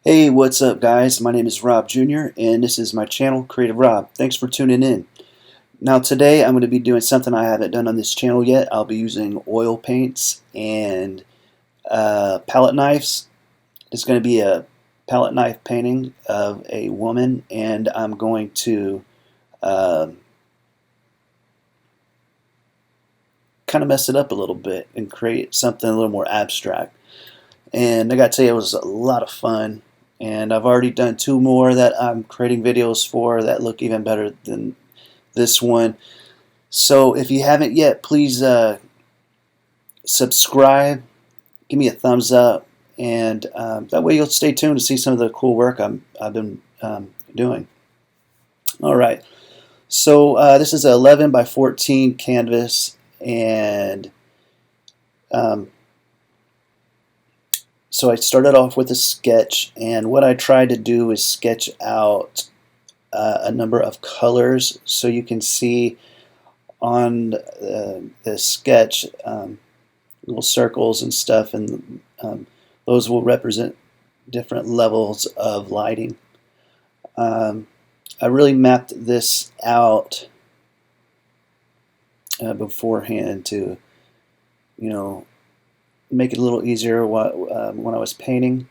Hey, what's up, guys? My name is Rob Jr., and this is my channel, Creative Rob. Thanks for tuning in. Now, today I'm going to be doing something I haven't done on this channel yet. I'll be using oil paints and palette knives. It's going to be a palette knife painting of a woman, and I'm going to uh, kind of mess it up a little bit and create something a little more abstract. And I got to tell you, it was a lot of fun. And I've already done two more that I'm creating videos for that look even better than this one. So if you haven't yet, please subscribe, give me a thumbs up, and that way you'll stay tuned to see some of the cool work I've been doing. All right, so this is an 11 by 14 canvas, and um, so I started off with a sketch, and what I tried to do is sketch out a number of colors so you can see on the sketch little circles and stuff, and those will represent different levels of lighting. I really mapped this out beforehand to, make it a little easier when I was painting.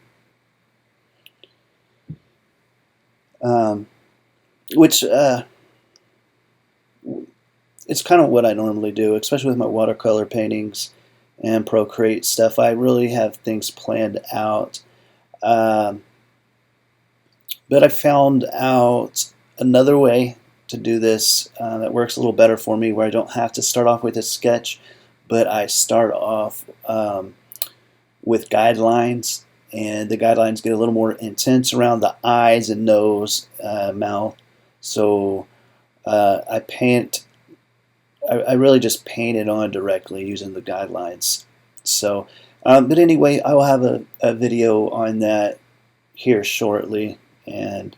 Which it's kind of what I normally do, especially with my watercolor paintings and Procreate stuff. I really have things planned out. But I found out another way to do this that works a little better for me, where I don't have to start off with a sketch, but I start off with guidelines, and the guidelines get a little more intense around the eyes and nose, mouth. So I really just paint it on directly using the guidelines. So, but anyway, I will have a video on that here shortly, and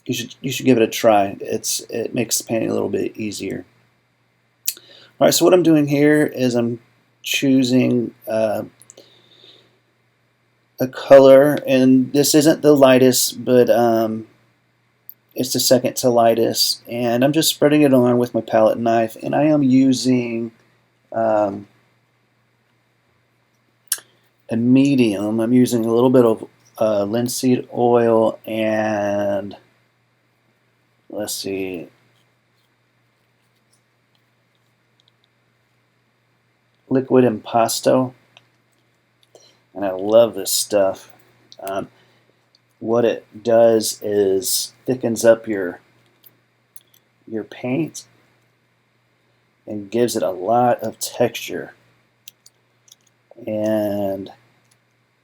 you should give it a try. It makes painting a little bit easier. All right, so what I'm doing here is I'm choosing a color, and this isn't the lightest, but it's the second to lightest, and I'm just spreading it on with my palette knife, and I am using a medium. I'm using a little bit of linseed oil and, let's see, liquid impasto, and I love this stuff. What it does is thickens up your paint and gives it a lot of texture, and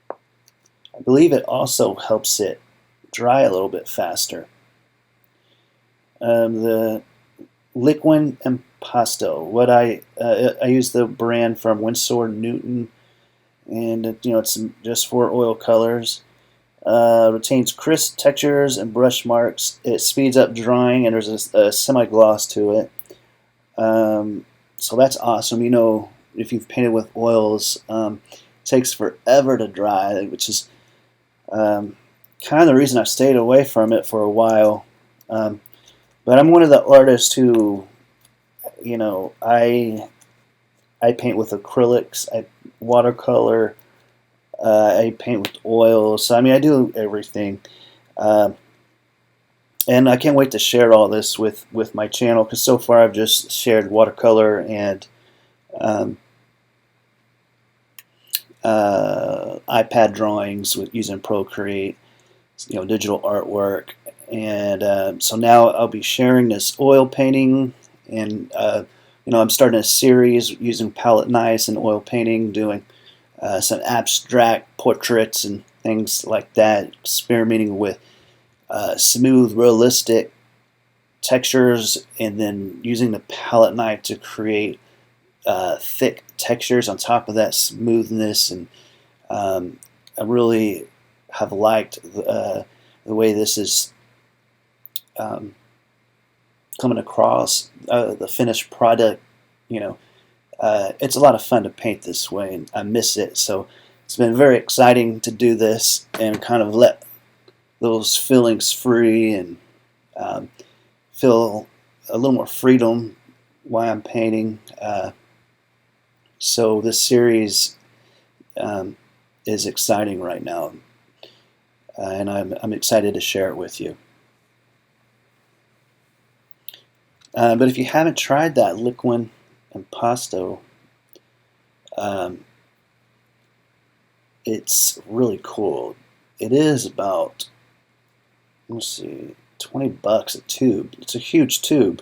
I believe it also helps it dry a little bit faster. The liquid impasto, what I use the brand from Winsor Newton, and it's just for oil colors. Retains crisp textures and brush marks. It speeds up drying, and there's a semi-gloss to it. So that's awesome. If you've painted with oils, it takes forever to dry, which is kind of the reason I've stayed away from it for a while. But I'm one of the artists who, I paint with acrylics, I watercolor, I paint with oil. So I do everything, and I can't wait to share all this with my channel, because so far I've just shared watercolor and iPad drawings using Procreate, digital artwork, and so now I'll be sharing this oil painting, and I'm starting a series using palette knives and oil painting, doing some abstract portraits and things like that, experimenting with smooth, realistic textures, and then using the palette knife to create thick textures on top of that smoothness. And I really have liked the way this is coming across, the finished product. It's a lot of fun to paint this way, and I miss it. So it's been very exciting to do this and kind of let those feelings free and feel a little more freedom while I'm painting. So this series is exciting right now, and I'm excited to share it with you. But if you haven't tried that liquid impasto, it's really cool. It is about, let's see, $20 a tube. It's a huge tube,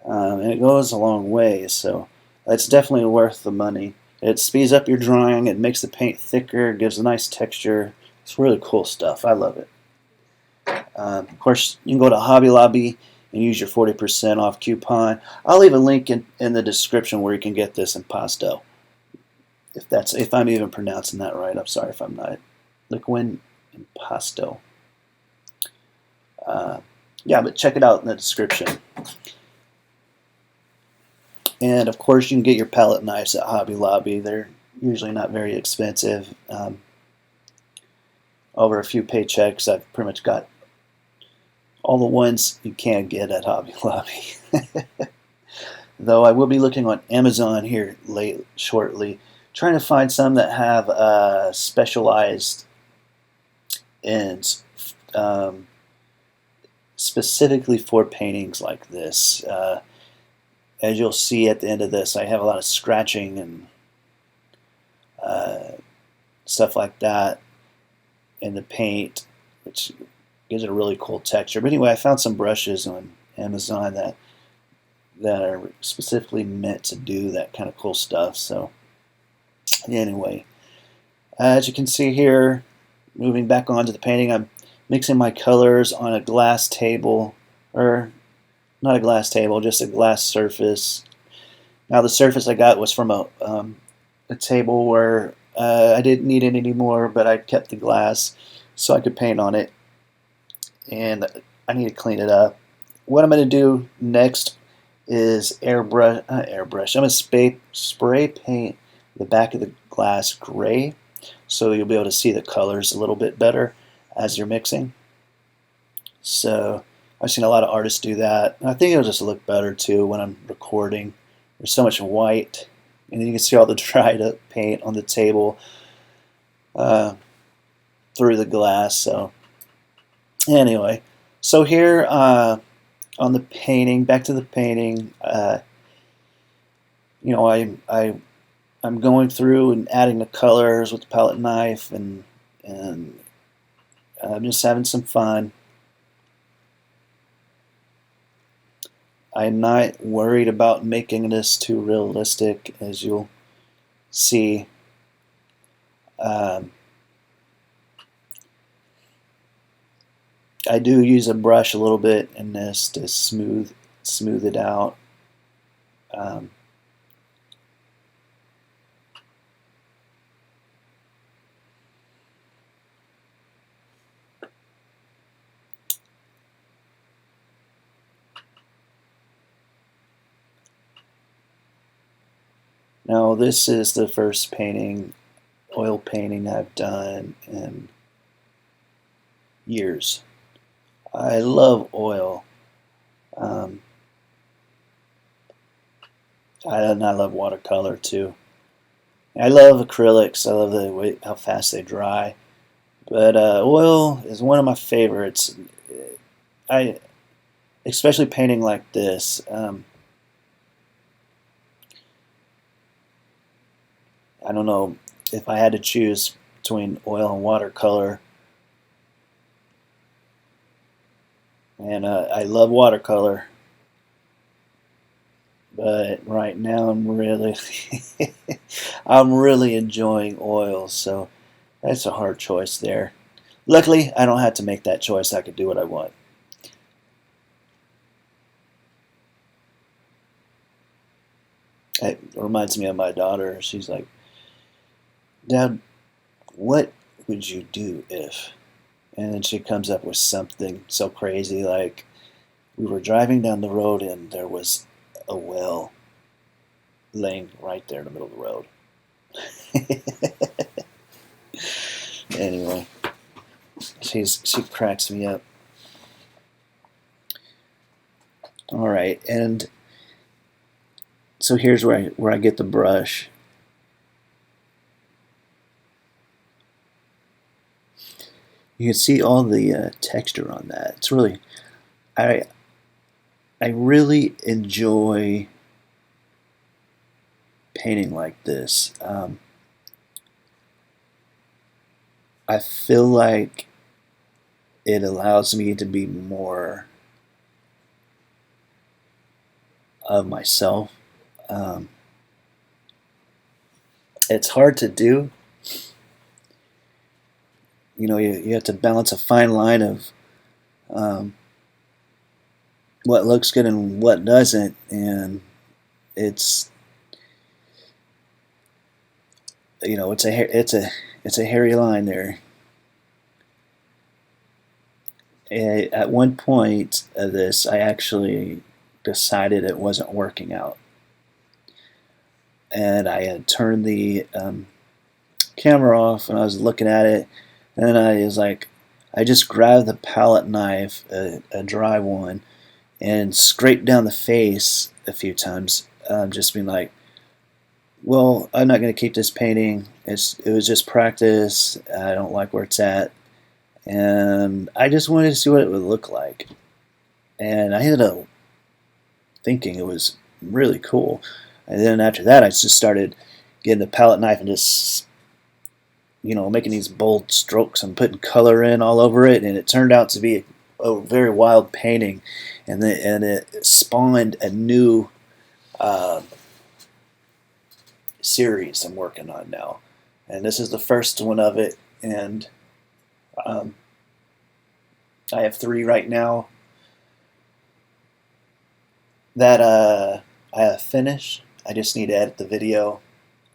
and it goes a long way, so it's definitely worth the money. It speeds up your drawing, it makes the paint thicker, gives a nice texture. It's really cool stuff. I love it. Of course, you can go to Hobby Lobby and use your 40% off coupon. I'll leave a link in the description where you can get this impasto. If I'm even pronouncing that right. I'm sorry if I'm not. Liquid impasto. Yeah, but check it out in the description. And of course, you can get your palette knives at Hobby Lobby. They're usually not very expensive. Over a few paychecks, I've pretty much got all the ones you can get at Hobby Lobby. Though I will be looking on Amazon here shortly, trying to find some that have specialized ends specifically for paintings like this. As you'll see at the end of this, I have a lot of scratching and stuff like that in the paint, which gives it a really cool texture. But anyway, I found some brushes on Amazon that are specifically meant to do that kind of cool stuff. So anyway, as you can see here, moving back onto the painting, I'm mixing my colors on a glass table, or not a glass table, just a glass surface. Now the surface I got was from a table where I didn't need it anymore, but I kept the glass so I could paint on it, and I need to clean it up. What I'm going to do next is airbrush. I'm going to spray paint the back of the glass gray, so you'll be able to see the colors a little bit better as you're mixing. So I've seen a lot of artists do that. And I think it'll just look better too when I'm recording. There's so much white, and then you can see all the dried up paint on the table through the glass. So anyway, so here on the painting, back to the painting, you know, I'm going through and adding the colors with the palette knife, and I'm just having some fun. I'm not worried about making this too realistic, as you'll see. I do use a brush a little bit in this to smooth it out. Now this is the first painting, oil painting I've done in years. I love oil. And I love watercolor too. I love acrylics. I love the way how fast they dry. But oil is one of my favorites. Especially painting like this. I don't know if I had to choose between oil and watercolor. And I love watercolor, but right now I'm really I'm really enjoying oil, so that's a hard choice there. Luckily, I don't have to make that choice. I can do what I want. It reminds me of my daughter. She's like, "Dad, what would you do if?" And then she comes up with something so crazy, like, we were driving down the road and there was a well laying right there in the middle of the road. Anyway, she cracks me up. All right, and so here's where I get the brush. You can see all the texture on that. It's really, I really enjoy painting like this. I feel like it allows me to be more of myself. It's hard to do. You know, you have to balance a fine line of what looks good and what doesn't, and it's, you know, it's a hairy line there. At one point of this, I actually decided it wasn't working out, and I had turned the camera off, and I was looking at it, and then I was like, I just grabbed the palette knife, a dry one, and scraped down the face a few times, just being like, well, I'm not going to keep this painting. It was just practice. I don't like where it's at, and I just wanted to see what it would look like. And I ended up thinking it was really cool. And then after that, I just started getting the palette knife and just, you know, making these bold strokes and putting color in all over it, and it turned out to be a very wild painting, and it spawned a new series I'm working on now, and this is the first one of it, and I have 3 right now that I have finished. I just need to edit the video,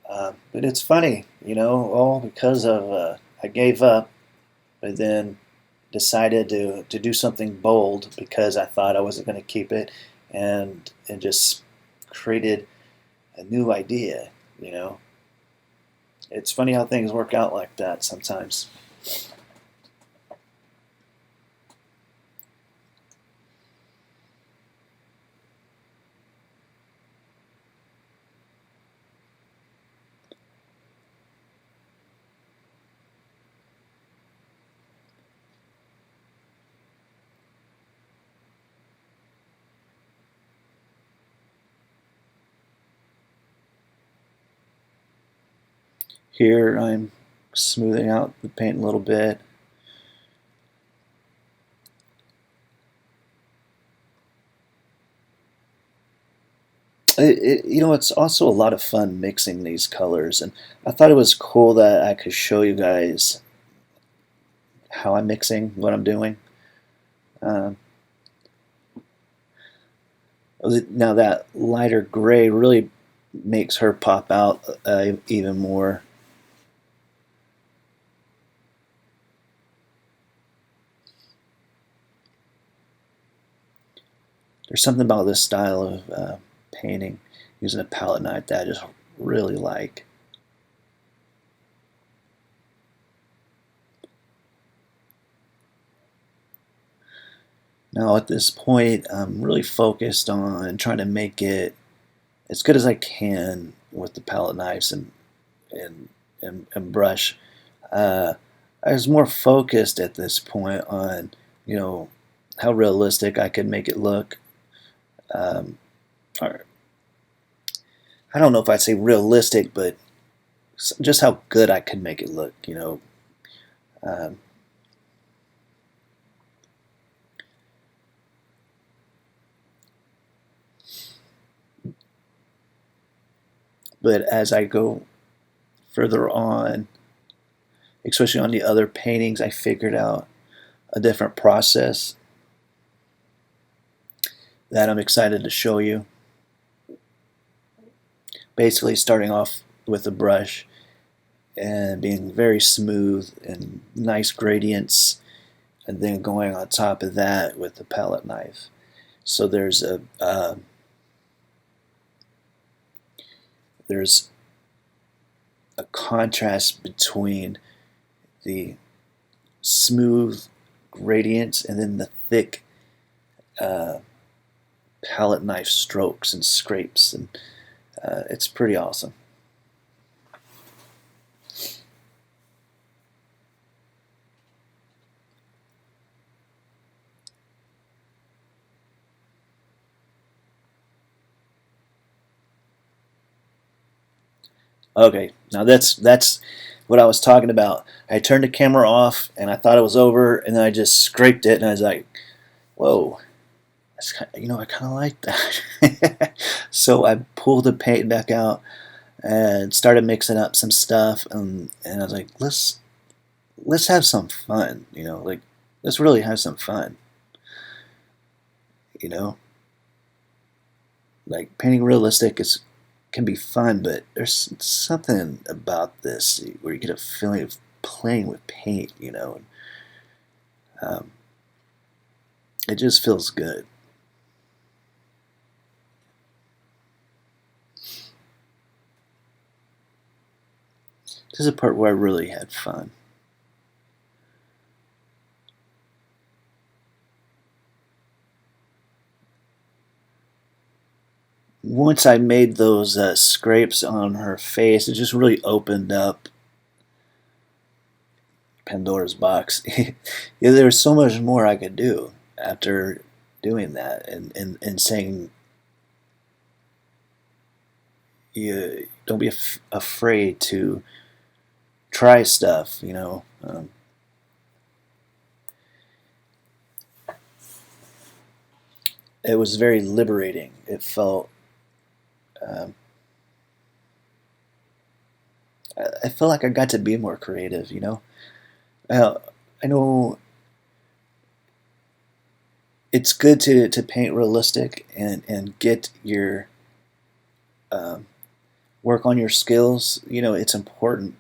but it's funny, you know, all because of I gave up, but then decided to do something bold because I thought I wasn't going to keep it, and just created a new idea, you know. It's funny how things work out like that sometimes. Here I'm smoothing out the paint a little bit. You know, it's also a lot of fun mixing these colors, and I thought it was cool that I could show you guys how I'm mixing, what I'm doing. Now that lighter gray really makes her pop out even more. There's something about this style of painting using a palette knife that I just really like. Now at this point, I'm really focused on trying to make it as good as I can with the palette knives and brush. I was more focused at this point on, you know, how realistic I could make it look. Or, I don't know if I'd say realistic, but just how good I could make it look, you know. Um, but as I go further on, especially on the other paintings, I figured out a different process that I'm excited to show you. Basically starting off with a brush and being very smooth and nice gradients, and then going on top of that with the palette knife. So there's a contrast between the smooth gradients and then the thick palette knife strokes and scrapes, and it's pretty awesome. Okay, now that's what I was talking about. I turned the camera off and I thought it was over, and then I just scraped it, and I was like, "Whoa, that's I kind of like that." So I pulled the paint back out and started mixing up some stuff, and I was like, "Let's have some fun," like let's really have some fun, you know. Like painting realistic is can be fun, but there's something about this where you get a feeling of playing with paint, and um, it just feels good. This is a part where I really had fun. Once I made those scrapes on her face, it just really opened up Pandora's box. Yeah, there was so much more I could do after doing that, and saying, you don't be afraid to try stuff. It was very liberating. It felt um, I felt like I got to be more creative. Uh, I know it's good to paint realistic and get your work on your skills. It's important,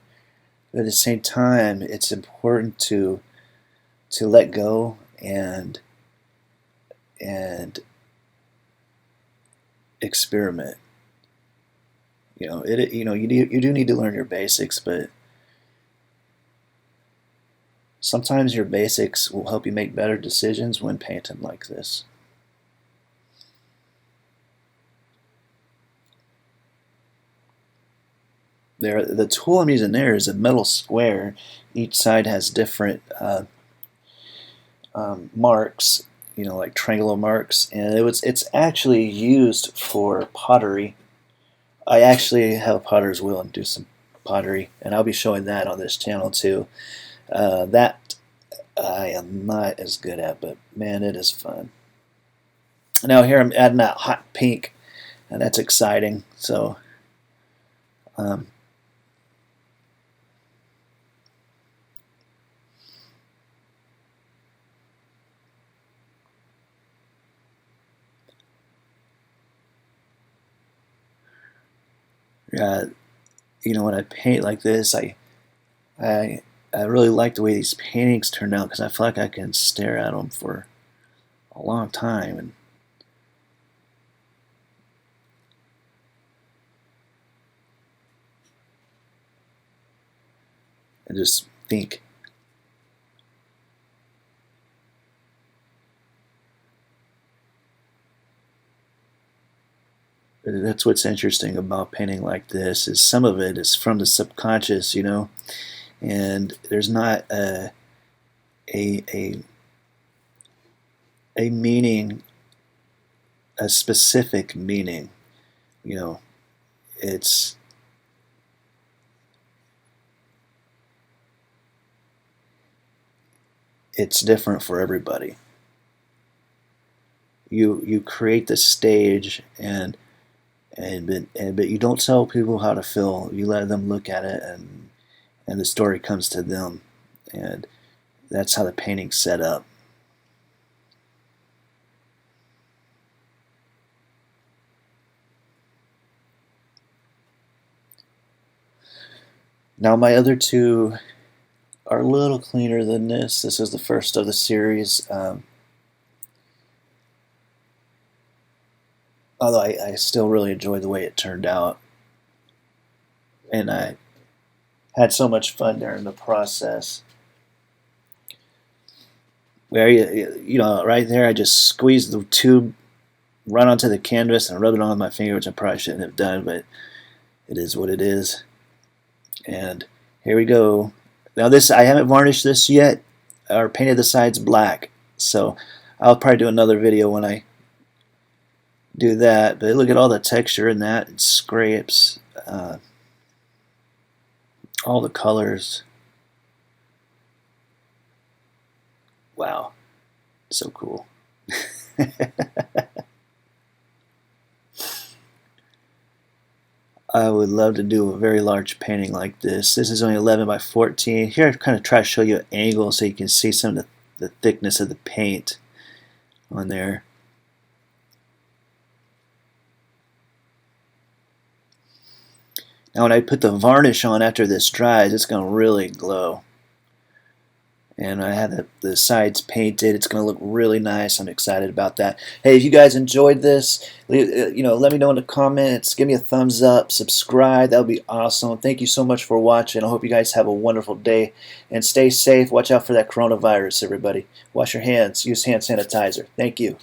but at the same time, it's important to let go and experiment. You do need to learn your basics, but sometimes your basics will help you make better decisions when painting like this. The tool I'm using there is a metal square. Each side has different marks, like triangular marks, and it's actually used for pottery. I actually have a potter's wheel and do some pottery, and I'll be showing that on this channel too. That I am not as good at, but man, it is fun. Now here I'm adding that hot pink, and that's exciting. So um, uh, when I paint like this, I I really like the way these paintings turn out because I feel like I can stare at them for a long time and just think. That's what's interesting about painting like this is some of it is from the subconscious, and there's not a, a, a meaning, a specific meaning. You know, it's it's different for everybody. You create the stage but you don't tell people how to feel. You let them look at it and the story comes to them, and that's how the painting's set up. Now my other two are a little cleaner than this. This is the first of the series. Although I still really enjoy the way it turned out, and I had so much fun during the process. where you know, right there, I just squeezed the tube right onto the canvas and rub it on with my finger, which I probably shouldn't have done, but it is what it is. And here we go. Now this, I haven't varnished this yet or painted the sides black, so I'll probably do another video when I do that. But look at all the texture in that. It scrapes, all the colors. Wow, so cool. I would love to do a very large painting like this. This is only 11 by 14. Here I kind of try to show you an angle so you can see some of the thickness of the paint on there. Now when I put the varnish on after this dries, it's going to really glow. And I have the sides painted. It's going to look really nice. I'm excited about that. Hey, if you guys enjoyed this, you know, let me know in the comments. Give me a thumbs up. Subscribe. That would be awesome. Thank you so much for watching. I hope you guys have a wonderful day. And stay safe. Watch out for that coronavirus, everybody. Wash your hands. Use hand sanitizer. Thank you.